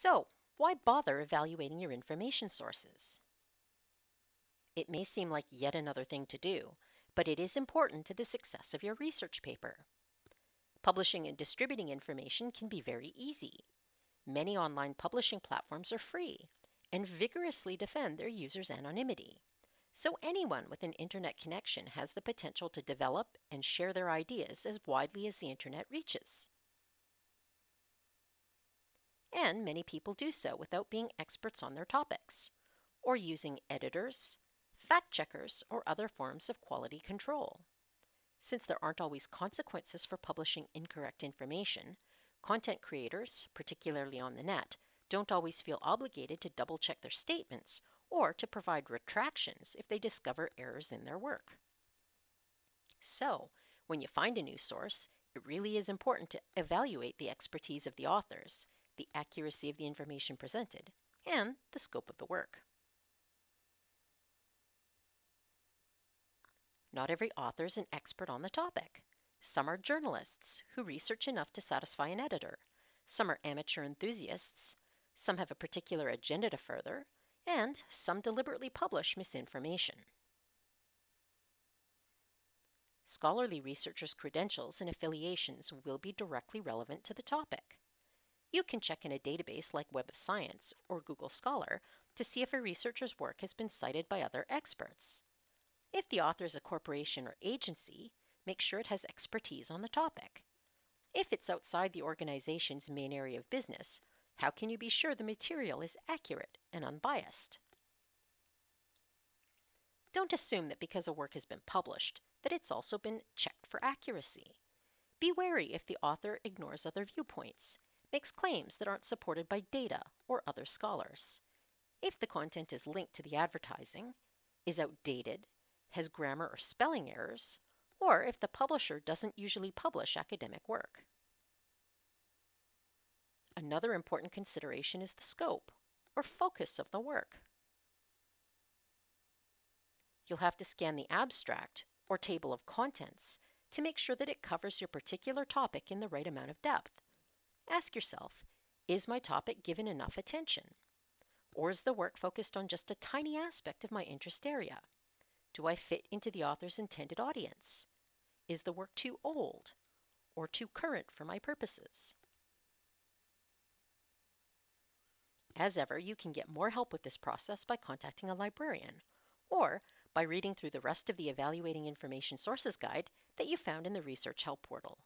So, why bother evaluating your information sources? It may seem like yet another thing to do, but it is important to the success of your research paper. Publishing and distributing information can be very easy. Many online publishing platforms are free and vigorously defend their users' anonymity. So anyone with an internet connection has the potential to develop and share their ideas as widely as the internet reaches. And many people do so without being experts on their topics, or using editors, fact checkers, or other forms of quality control. Since there aren't always consequences for publishing incorrect information, content creators, particularly on the net, don't always feel obligated to double check their statements or to provide retractions if they discover errors in their work. So, when you find a news source, it really is important to evaluate the expertise of the authors, the accuracy of the information presented, and the scope of the work. Not every author is an expert on the topic. Some are journalists who research enough to satisfy an editor. Some are amateur enthusiasts. Some have a particular agenda to further. And some deliberately publish misinformation. Scholarly researchers' credentials and affiliations will be directly relevant to the topic. You can check in a database like Web of Science or Google Scholar to see if a researcher's work has been cited by other experts. If the author is a corporation or agency, make sure it has expertise on the topic. If it's outside the organization's main area of business, how can you be sure the material is accurate and unbiased? Don't assume that because a work has been published, that it's also been checked for accuracy. Be wary if the author ignores other viewpoints, makes claims that aren't supported by data or other scholars. If the content is linked to the advertising, is outdated, has grammar or spelling errors, or if the publisher doesn't usually publish academic work. Another important consideration is the scope or focus of the work. You'll have to scan the abstract or table of contents to make sure that it covers your particular topic in the right amount of depth. Ask yourself, is my topic given enough attention? Or is the work focused on just a tiny aspect of my interest area? Do I fit into the author's intended audience? Is the work too old or too current for my purposes? As ever, you can get more help with this process by contacting a librarian or by reading through the rest of the Evaluating Information Sources guide that you found in the Research Help portal.